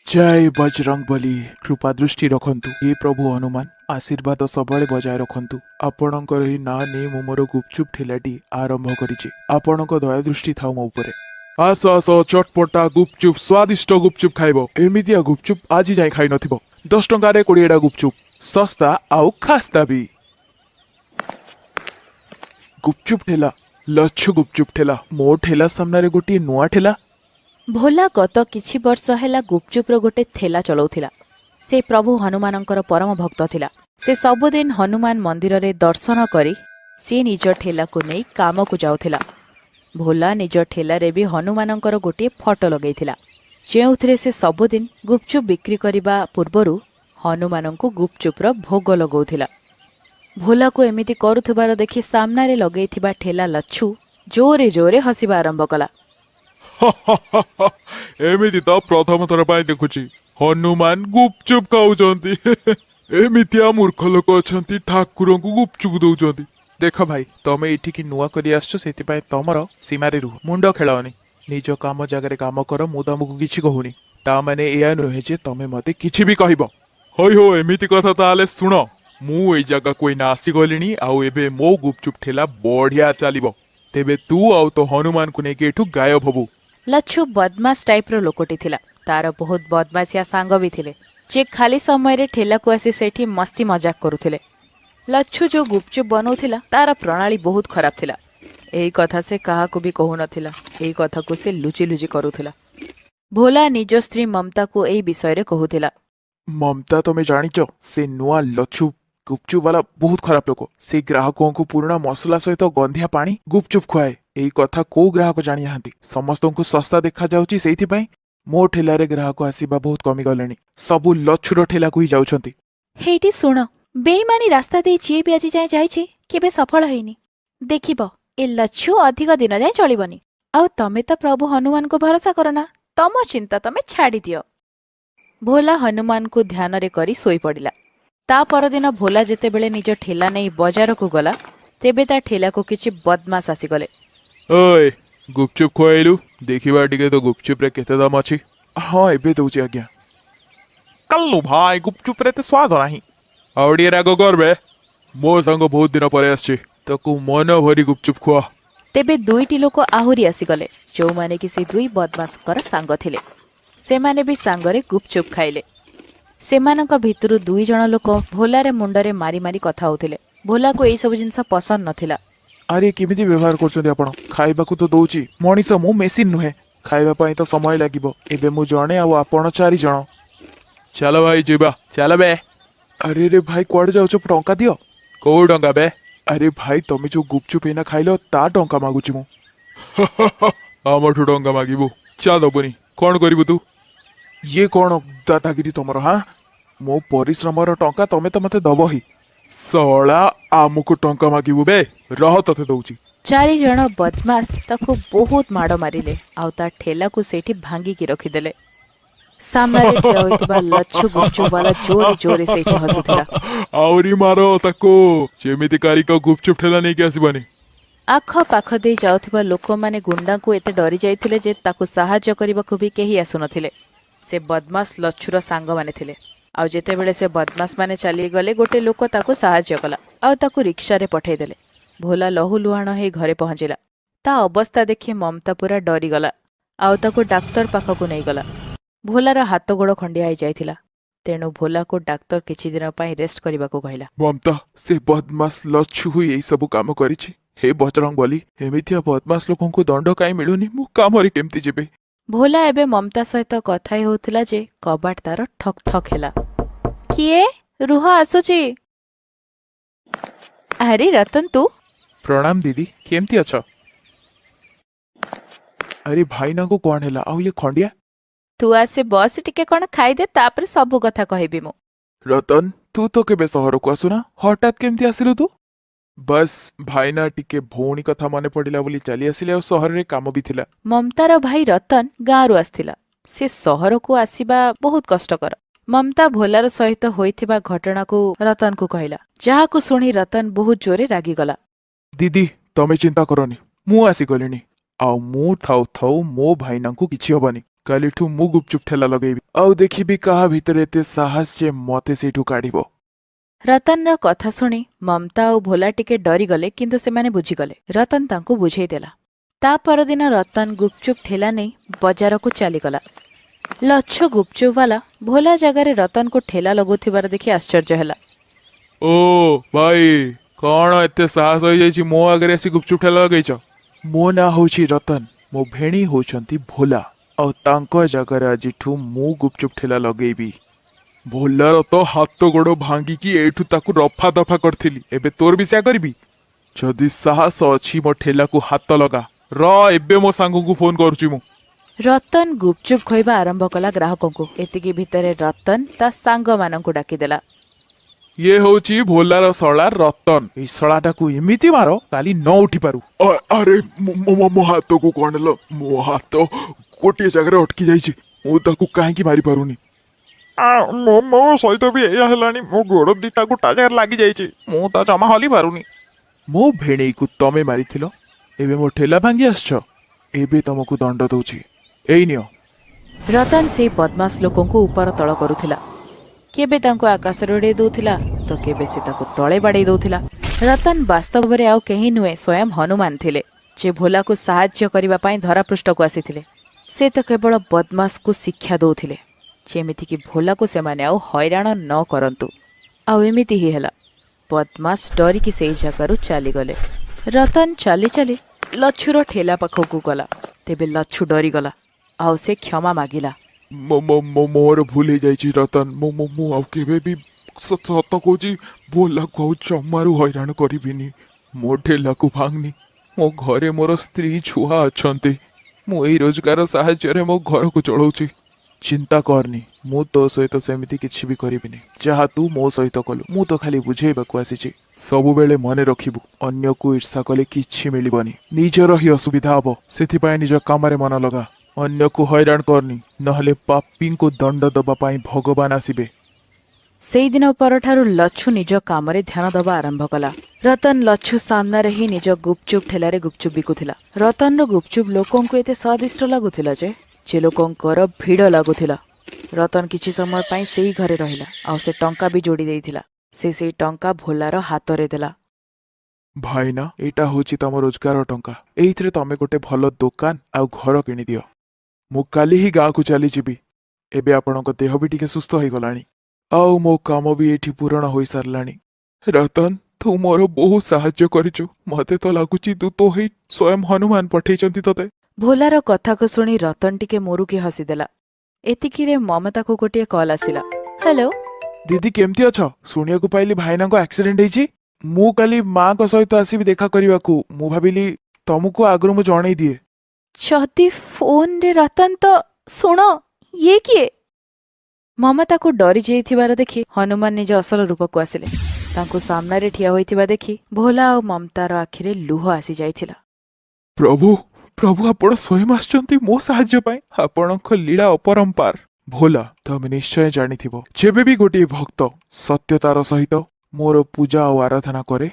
जय बजरंग बली कृपा दृष्टि रखंतु हे प्रभु हनुमान आशीर्वाद सबले बजाय रखंतु आपणकर ही ना ने मु मोर गुपचुप ठेलाटी आरंभ करिछि आपणक दया दृष्टि थाउ मो उपरे आस आस चटपटा गुपचुप स्वादिष्ट गुपचुप खाइबो एमितिया गुपचुप आज जाय खाइ नथिबो 10 टंका रे 20 टा गुपचुप सस्ता आउ खास्ता भी गुपचुप ठेला लच्छु गुपचुप ठेला मो ठेला सामने रे गोटी नुआ ठेला भोला गत किछि वर्ष हेला गुपचुप्र गोटे थेला चलाउथिला। से प्रभु हनुमानंकर परम भक्त थिला। से सबुदिन हनुमान मंदिर रे दर्शन करी से निज ठेला को नहीं काम को जाउथिला। भोला निज ठेला रे भी हनुमानंकर गोटे फोटो लगैथिला जेउथरे से सबुदिन गुपचुप बिक्री करिबा पूर्वरु हनुमानंकु गुपचुप्र भोग लगौथिला। भोला को एमिति करुथिबार देखि सामना रे लगैथिबा ठेला लच्छु जोरे जोरे हसिबा आरंभ कला। एमिति तो प्रथम थर पाई देखुची हनुमान गुपचुप खाऊचंती एमितिया मूर्ख लोक अछंती ठाकुर को गुपचुप दउचंती देख भाई तमे एठी की नुआ करी आछो सेति पाई तमरो सीमा रे रुह मुंडो खेलाओनी निज काम जगह काम कर मु तमको किछि कहूनी ता माने एया नहे जे तमे मते किछि भी कहबो होय हो एमिति कथा ताले सुन मु एई जगह कोई ना आसी गलिनी आउ एबे मो गुपचुप ठेला बढ़िया चलिबो तेबे तू आउ तो हनुमान को नेके एठु गायब हबु। लच्छु बदमाश टाइप रो लोकटी थिला। तार बहुत बदमाशिया सांग भी थिले जे खाली समय रे ठेला को आसी सेठी मस्ती मजाक करुथिले। लच्छु जो गुपचुप बनौथिला तार प्रणाली बहुत खराब थिला। एई कथा से काहा को भी कहू नथिला। एई कथा को से लुचि लुचि करुथिला। भोला निज स्त्री ममता को एई विषय रे कहूथिला। ममता तमे जानिचो से नुआ लच्छु गुपचुप वाला बहुत खराब लोक से ग्राहकों को पुराना मसला सहित गंधिया पानी गुपचुप खुआए एई कथा को ग्राहक जानी हांती समस्तों को सस्ता देखा जाउची सेइथि पई मो ठेला रे ग्राहक आसीबा बहुत कमी गलेनी सबु लच्छुर ठेला को ही जाउछंती। हेटी सुण बेईमानी रास्ता दे जे भी आज जाए जाइछि केबे सफल हेइनी देखिबो ए लच्छु अधिक दिन जाए चलिबनी आ तमे त प्रभु हनुमान को भरोसा करना तम चिंता तमे छाड़ी दियो। भोला हनुमान को ध्यान रे करी सोई पड़िला। ता परदिन भोला जेते बेले निज ठेला नहीं बाजार को गला तेबे ता ठेला को किछि बदमाश आसी गले। ओए गुपचुप खुआइलु देखिबा टिके तो गुपचुप रे केते दाम अछि। हां एबे दउची आज्ञा कल्लू भाई गुपचुप रे ते स्वाद नाही आउडी रागो करबे मो संग बहुत दिन परे आछि तकु मन भरी गुपचुप खुआ। तेबे दुईटी लोक आहुरी आसी गले जो माने कि से दुई बदमाश कर सांग थिले से माने भी सांगरे गुपचुप खाइले। सेमानक भितरु दुई जण लोक भोलारे मुंडरे मारी मारी कथा होथिले। भोला को एई सब जिंस पसंद नथिला। अरे केमिति व्यवहार करछथि आपण खाइबा को तो दउची मनीष मु मेसिन नुहे खाइबा पई तो समय लागिबो एबे मु जणे आ आपण चारि जण चलो भाई जीबा चल बे। अरे रे भाई कोड जाउछ टंका दियो को टंका बे। अरे भाई तमे जो गुपचुप एना खाइलो ता टंका मागुची मु हमठु टंका मागिबो चल दबनी कोन करिवु तू ये कौन दादागिरी तुमर हाँ मो परिश्रमर टंका तमे तो मते दब ही सला आमको टंका मागिबु बे रह तते दउची। चारि जण बदमाश ताको बहुत माड़ मारिले आउ ता ठेला को सेठी भांगी की रखिदेले। सामने रे ठिया होइतबा लच्छु गुपचुप वाला जोर जोरे सेठी हसुथिला। आउरी मारो ताको जेमिति कारिका गुपचुप ठेला नै के आसीबनी। आख पाख दे जाउथिबा लोक माने गुंडा को एते डरी जाइथिले जे ताको सहाय्य करबाको भी केही आसुनथिले। से बदमाश लच्छुर सांग माने थिले आउ जेते बेले से बदमाश माने चली गले गोटे लोक ताको सहाय्य कला आउ ताको रिक्शा रे पठै देले। भोला लहु लुहाण हे घरे पहुंचिला। ता अवस्था देखि ममता पूरा डरी गला आउ ताको डाक्टर पाखकु नै गला। भोलार हाथ गोड़ खंडिया हो जाइथिला तेणु भोला को डाक्टर किछि दिन पई रेस्ट करबाको कहला। ममता से बदमाश लच्छु हुई एई सब काम करिछि हे बजरंग बली एमितिया बदमाश लोकन को दंड काई मिलुनी मु काम रे केमति जेबे। भोला एबे ममता सहित कथा होउथिला जे कबाट तार ठक ठक हेला। किए रुह आसुची। अरे रतन तू प्रणाम दीदी केमती अच्छा। अरे भाई ना को कौन हेला आउ ये खंडिया तू आसे बस टिके कौन खाई दे तापर सब कथा कहबी मु। रतन तू तो केबे सहर को आसुना हठात केमती आसिलु तू। बस भाईना टिके भौणी कथा मने पड़िला बोली चली आसिले और सहर रे काम भी थिला। ममतार भाई रतन गाँव आसथिला से सहर को आसीबा बहुत कष्टकर। ममता भोलार सहित होइथिबा घटना को रतन को कहला जहा को सुनी रतन बहुत जोरे रागी गला। दीदी तमे चिंता करनी मु आसी गलिनी आउ मु थाउ थाउ मो भाईना को किछि हबनी କାଲିଠୁ ମୁଁ ଗୁପଚୁପ ଠେଲା ଲଗେଇବି ଆଉ ଦେଖିବି କାହା ଭିତରେ ଏତେ ସାହସ ଯେ ମତେ ସେଇଠୁ କାଢିବ। ରତନର କଥା ଶୁଣି ମମତା ଆଉ ଭୋଲା ଟିକେ ଡରିଗଲେ କିନ୍ତୁ ସେମାନେ ବୁଝିଗଲେ। ରତନ ତାଙ୍କୁ ବୁଝେଇଦେଲା। ତା ପରଦିନ ରତନ ଗୁପଚୁପ ଠେଲା ନେଇ ବଜାରକୁ ଚାଲିଗଲା। ଲଛୁ ଗୁପଚୁପବାଲା ଭୋଲା ଜାଗାରେ ରତନକୁ ଠେଲା ଲଗଉଥିବାର ଦେଖି ଆଶ୍ଚର୍ଯ୍ୟ ହେଲା। ଓ ଭାଇ, କଣ ଏତେ ସାହସ ହୋଇଯାଇଛି ମୋ ଆଗରେ ଆସି ଗୁପଚୁପ ଠେଲା ଲଗେଇଛ? ମୋ ନାଁ ହଉଛି ରତନ, ମୋ ଭେଣୀ ହଉଛନ୍ତି ଭୋଲା, ଆଉ ତାଙ୍କ ଜାଗାରେ ଆଜିଠୁ ମୁଁ ଗୁପଚୁପ ଠେଲା ଲଗେଇବି। ଭୋଲାର ତ ହାତ ଗୋଡ ଭାଙ୍ଗିକି ଏଇଠୁ ତାକୁ ରଫା ଦଫା କରିଥିଲି, ଏବେ ତୋର ବି ସେୟା କରିବି? ଯଦି ସାହସ ଅଛି ମୋ ଠେଲାକୁ ହାତ ଲଗା। ଏବେ ମୋ ସାଙ୍ଗକୁ ଫୋନ କରୁଛି ମୁଁ। ରତନ ଗୁପଚୁପ ଖୋଇବା ଆରମ୍ଭ କଲା ଗ୍ରାହକଙ୍କୁ। ଏତିକି ଭିତରେ ରତନ ତା ସାଙ୍ଗମାନଙ୍କୁ ଡାକିଦେଲା। ଇଏ ହଉଛି ଭୋଲାର ଶଳା ରତନ। ଏଇ ଶଳାଟାକୁ ଏମିତି ମାର କାଲି ନ ଉଠି ପାରୁ। ଆରେ ମୋ ହାତକୁ କଣ ହେଲା? ମୋ ହାତ ଗୋଟିଏ ଜାଗାରେ ଅଟକି ଯାଇଛି, ମୁଁ ତାକୁ କାହିଁକି ମାରି ପାରୁନି? ମୋ ସହିତ ବି ଏଇଆ ହେଲାଣି, ମୋ ଗୋଡ ଦିଟା ଗୋଟା ଜାଗାରେ ଲାଗି ଯାଇଛି, ମୁଁ ତ ଜମା ହଲି ପାରୁନି। ମୋ ଭେଣେଇକୁ ତମେ ମାରିଥିଲ, ଏବେ ମୋ ଠେଲା ଭାଙ୍ଗି ଆସିଛ, ଏବେ ତମକୁ ଦଣ୍ଡ ଦଉଛି, ଏଇ ନିଅ। ରତନ ସେଇ ବଦମାସ ଲୋକଙ୍କୁ ଉପର ତଳ କରୁଥିଲା। କେବେ ତାଙ୍କୁ ଆକାଶରେ ଉଡ଼େଇ ଦଉଥିଲା ତ କେବେ ସେ ତାକୁ ତଳେ ବାଡ଼େଇ ଦଉଥିଲା। ରତନ ବାସ୍ତବରେ ଆଉ କେହି ନୁହେଁ, ସ୍ୱୟଂ ହନୁମାନ ଥିଲେ, ଯେ ଭୋଲାକୁ ସାହାଯ୍ୟ କରିବା ପାଇଁ ଧରାପୃଷ୍ଠକୁ ଆସିଥିଲେ। ସେ ତ କେବଳ ବଦମାସକୁ ଶିକ୍ଷା ଦଉଥିଲେ, ଯେମିତିକି ଭୋଲାକୁ ସେମାନେ ଆଉ ହଇରାଣ ନ କରନ୍ତୁ। ଆଉ ଏମିତି ହିଁ ହେଲା। ବଦମାସ ଡରିକି ସେଇ ଜାଗାରୁ ଚାଲିଗଲେ। ରତନ ଚାଲି ଚାଲି ଲଛୁର ଠେଲା ପାଖକୁ ଗଲା। ତେବେ ଲଛୁ ଡରିଗଲା ଆଉ ସେ କ୍ଷମା ମାଗିଲା। ମୋର ଭୁଲ ହେଇଯାଇଛି ରତନ, ମୁଁ ଆଉ କେବେ ବି ସତ କହୁଛି ଭୋଲାକୁ ଆଉ ଜମାରୁ ହଇରାଣ କରିବିନି। ମୋ ଠେଲାକୁ ଭାଙ୍ଗନି, ମୋ ଘରେ ମୋର ସ୍ତ୍ରୀ ଛୁଆ ଅଛନ୍ତି, ମୁଁ ଏଇ ରୋଜଗାର ସାହାଯ୍ୟରେ ମୋ ଘରକୁ ଚଳଉଛି। ଚିନ୍ତା କରନି, ମୁଁ ତୋ ସହିତ ସେମିତି କିଛି ବି କରିବିନି। ଯାହା ତୁ ମୋ ସହିତ କଲୁ, ମୁଁ ତ ଖାଲି ବୁଝେଇବାକୁ ଆସିଛି। ସବୁବେଳେ ମନେ ରଖିବୁ, ଅନ୍ୟକୁ ଈର୍ଷା କଲେ କିଛି ମିଳିବନି, ନିଜର ହିଁ ଅସୁବିଧା ହବ। ସେଥିପାଇଁ ନିଜ କାମରେ ମନ ଲଗା, ଅନ୍ୟକୁ ହଇରାଣ କରନି, ନହେଲେ ପାପୀଙ୍କୁ ଦଣ୍ଡ ଦେବା ପାଇଁ ଭଗବାନ ଆସିବେ। ସେଇଦିନ ପରଠାରୁ ଲଛୁ ନିଜ କାମରେ ଧ୍ୟାନ ଦେବା ଆରମ୍ଭ କଲା। ରତନ ଲଛୁ ସାମ୍ନାରେ ହିଁ ନିଜ ଗୁପଚୁପ ଠେଲାରେ ଗୁପଚୁପ ବିକୁଥିଲା। ରତନର ଗୁପଚୁପ ଲୋକଙ୍କୁ ଏତେ ସ୍ୱାଦିଷ୍ଟ ଲାଗୁଥିଲା ଯେ ଲୋକଙ୍କର ଭିଡ଼ ଲାଗୁଥିଲା। ରତନ କିଛି ସମୟ ପାଇଁ ସେଇ ଘରେ ରହିଲା, ଆଉ ସେ ଟଙ୍କା ବି ଯୋଡ଼ି ଦେଇଥିଲା। ସେ ସେଇ ଟଙ୍କା ଭୋଲାର ହାତରେ ଦେଲା। ଭାଇନା, ଏଇଟା ହଉଛି ତମ ରୋଜଗାର ଟଙ୍କା, ଏଇଥିରେ ତମେ ଗୋଟେ ଭଲ ଦୋକାନ ଆଉ ଘର କିଣିଦିଅ। ମୁଁ କାଲି ହିଁ ଗାଁକୁ ଚାଲିଯିବି। ଏବେ ଆପଣଙ୍କ ଦେହ ବି ଟିକେ ସୁସ୍ଥ ହେଇଗଲାଣି, ଆଉ ମୋ କାମ ବି ଏଇଠି ପୂରଣ ହୋଇସାରିଲାଣି। ରତନ, ତୁ ମୋର ବହୁତ ସାହାଯ୍ୟ କରିଛୁ, ମତେ ତ ଲାଗୁଛି ତୁ ତ ହେଇ ସ୍ୱୟଂ ହନୁମାନ ପଠେଇଛନ୍ତି ତତେ। ଭୋଲାର କଥାକୁ ଶୁଣି ରତନ ଟିକେ ମୁରୁକି ହସିଦେଲା। ଏତିକିରେ ମମତାକୁ ଗୋଟିଏ କଲ୍ ଆସିଲା। ହ୍ୟାଲୋ ଦିଦି, କେମିତି ଅଛ? ଶୁଣିବାକୁ ପାଇଲି ଭାଇନାଙ୍କ ଆକ୍ସିଡେଣ୍ଟ ହେଇଛି। ମୁଁ କାଲି ମାଙ୍କ ସହିତ ଆସିବି ଦେଖା କରିବାକୁ। ମୁଁ ଭାବିଲି ତମକୁ ଆଗରୁ ମୁଁ ଜଣେଇ ଦିଏ। ଯଦି ଫୋନରେ ରତନ, ତ ଶୁଣ, ଇଏ କିଏ? ମମତାକୁ ଡରି ଯାଇଥିବାର ଦେଖି ହନୁମାନ ନିଜ ଅସଲ ରୂପକୁ ଆସିଲେ। ତାଙ୍କୁ ସାମ୍ନାରେ ଠିଆ ହୋଇଥିବା ଦେଖି ଭୋଲା ଆଉ ମମତାର ଆଖିରେ ଲୁହ ଆସିଯାଇଥିଲା। ପ୍ରଭୁ, ପ୍ରଭୁ, ଆପଣ ସ୍ୱୟଂ ଆସିଛନ୍ତି ମୋ ସାହାଯ୍ୟ ପାଇଁ। ଆପଣଙ୍କ ଲୀଳା ଅପରମ୍ପାର। ଭୋଲା, ତମେ ନିଶ୍ଚୟ ଜାଣିଥିବ, ଯେବେ ବି ଗୋଟିଏ ଭକ୍ତ ସତ୍ୟତାର ସହିତ ମୋର ପୂଜା ଆଉ ଆରାଧନା କରେ,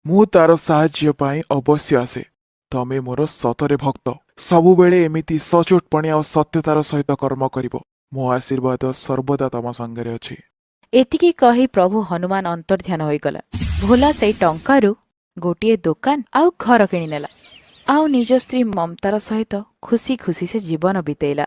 ମୁଁ ତାର ସାହାଯ୍ୟ ପାଇଁ ଅବଶ୍ୟ ଆସେ। ତମେ ମୋର ସତରେ ଭକ୍ତ, ସବୁବେଳେ ଏମିତି ସଚୋଟପଣି ଆଉ ସତ୍ୟତାର ସହିତ କର୍ମ କରିବ। ମୋ ଆଶୀର୍ବାଦ ସର୍ବଦା ତମ ସାଙ୍ଗରେ ଅଛି। ଏତିକି କହି ପ୍ରଭୁ ହନୁମାନ ଅନ୍ତର୍ଧ୍ୟାନ ହୋଇଗଲା। ଭୋଲା ସେଇ ଟଙ୍କାରୁ ଗୋଟିଏ ଦୋକାନ ଆଉ ଘର କିଣିନେଲା, ଆଉ ନିଜ ସ୍ତ୍ରୀ ମମତାର ସହିତ ଖୁସି ଖୁସି ସେ ଜୀବନ ବିତେଇଲା।